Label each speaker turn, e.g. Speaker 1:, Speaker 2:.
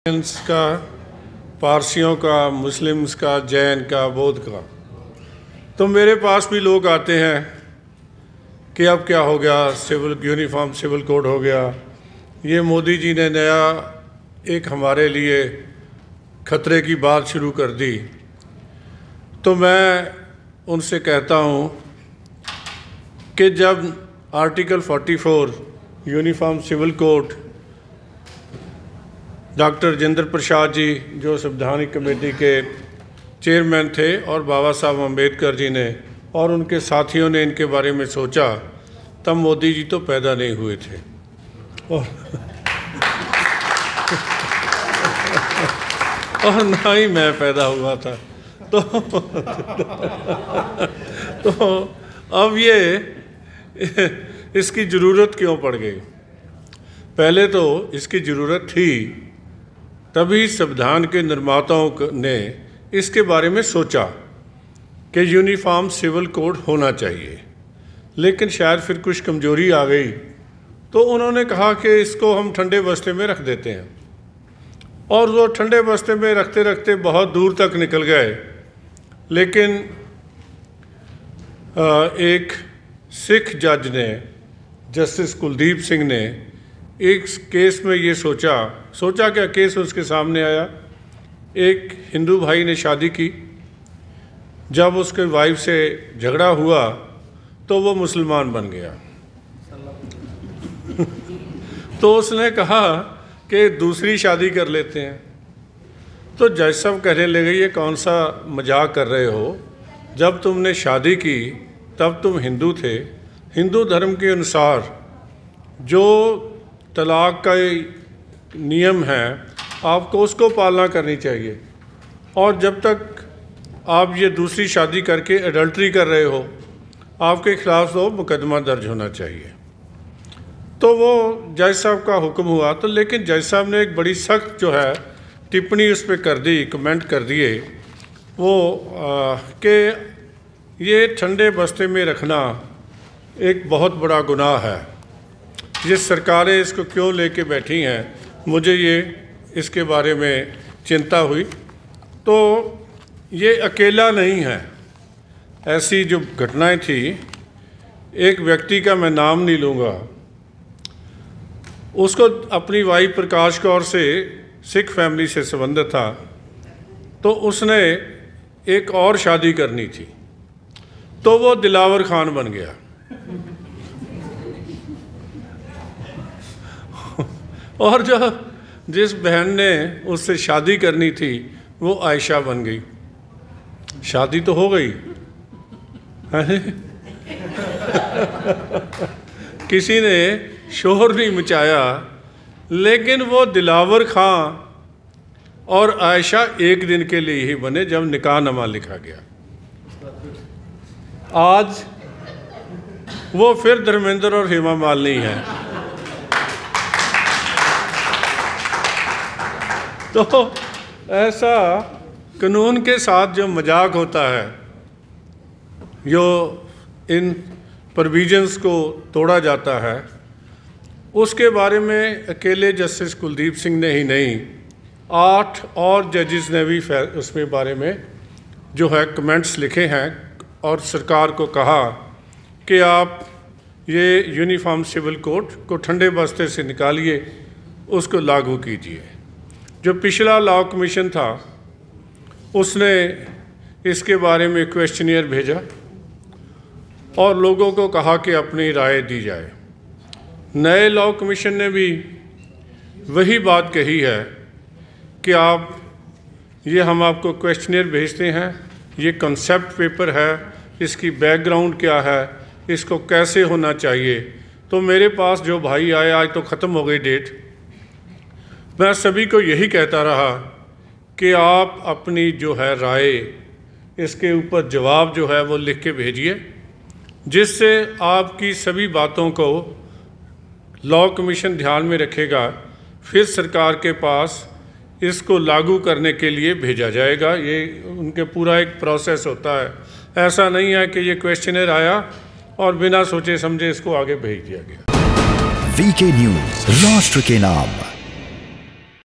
Speaker 1: का, पारसियों का, मुस्लिम्स का, जैन का, बौद्ध का। तो मेरे पास भी लोग आते हैं कि अब क्या हो गया, सिविल यूनिफॉर्म सिविल कोड हो गया, ये मोदी जी ने नया एक हमारे लिए खतरे की बात शुरू कर दी। तो मैं उनसे कहता हूँ कि जब article 44 uniform civil code doctor Rajendra Prasad ji जो संवैधानिक कमेटी के चेयरमैन थे और बाबा साहब अम्बेडकर जी ने और उनके साथियों ने इनके बारे में सोचा, तब मोदी जी तो पैदा नहीं हुए थे और ना ही मैं पैदा हुआ था। तो अब ये इसकी ज़रूरत क्यों पड़ गई? पहले तो इसकी ज़रूरत थी, तभी संविधान के निर्माताओं ने इसके बारे में सोचा कि यूनिफॉर्म सिविल कोड होना चाहिए। लेकिन शायद फिर कुछ कमजोरी आ गई, तो उन्होंने कहा कि इसको हम ठंडे बस्ते में रख देते हैं। और वो ठंडे बस्ते में रखते रखते बहुत दूर तक निकल गए। लेकिन एक सिख जज ने, जस्टिस कुलदीप सिंह ने, एक केस में ये सोचा क्या केस उसके सामने आया। एक हिंदू भाई ने शादी की, जब उसके वाइफ से झगड़ा हुआ तो वो मुसलमान बन गया। तो उसने कहा कि दूसरी शादी कर लेते हैं। तो जज साहब कहने लगे, ये कौन सा मजाक कर रहे हो? जब तुमने शादी की तब तुम हिंदू थे। हिंदू धर्म के अनुसार जो तलाक का नियम है आपको उसको पालना करनी चाहिए, और जब तक आप ये दूसरी शादी करके एडल्ट्री कर रहे हो आपके खिलाफ तो मुकदमा दर्ज होना चाहिए। तो वो जज साहब का हुक्म हुआ। तो लेकिन जज साहब ने एक बड़ी सख्त जो है टिप्पणी उस पर कर दी, कमेंट कर दिए वो कि ये ठंडे बस्ते में रखना एक बहुत बड़ा गुनाह है। ये सरकारें इसको क्यों लेके बैठी हैं, मुझे ये इसके बारे में चिंता हुई। तो ये अकेला नहीं है, ऐसी जो घटनाएं थी, एक व्यक्ति का मैं नाम नहीं लूँगा, उसको अपनी वाइफ प्रकाश कौर से सिख फैमिली से संबंध था, तो उसने एक और शादी करनी थी, तो वो दिलावर खान बन गया। और जो जिस बहन ने उससे शादी करनी थी वो आयशा बन गई। शादी तो हो गई किसी ने शोर नहीं मचाया, लेकिन वो दिलावर खां और आयशा एक दिन के लिए ही बने जब निकाहनामा लिखा गया। आज वो फिर धर्मेंद्र और हेमा मालिनी है। तो ऐसा कानून के साथ जो मजाक होता है, जो इन प्रोविजंस को तोड़ा जाता है, उसके बारे में अकेले जस्टिस कुलदीप सिंह ने ही नहीं, 8 और जजेस ने भी उसमें बारे में जो है कमेंट्स लिखे हैं और सरकार को कहा कि आप ये यूनिफॉर्म सिविल कोड को ठंडे बस्ते से निकालिए, उसको लागू कीजिए। जो पिछला लॉ कमीशन था उसने इसके बारे में क्वेश्चनियर भेजा और लोगों को कहा कि अपनी राय दी जाए। नए लॉ कमीशन ने भी वही बात कही है कि ये हम आपको क्वेश्चनियर भेजते हैं, ये कॉन्सेप्ट पेपर है, इसकी बैकग्राउंड क्या है, इसको कैसे होना चाहिए। तो मेरे पास जो भाई आए, आज तो ख़त्म हो गई डेट, मैं सभी को यही कहता रहा कि आप अपनी जो है राय, इसके ऊपर जवाब जो है वो लिख के भेजिए, जिससे आपकी सभी बातों को लॉ कमीशन ध्यान में रखेगा। फिर सरकार के पास इसको लागू करने के लिए भेजा जाएगा। ये उनके पूरा एक प्रोसेस होता है, ऐसा नहीं है कि ये क्वेश्चनर आया और बिना सोचे समझे इसको आगे भेज दिया गया।
Speaker 2: वीके न्यूज़, राष्ट्र के नाम।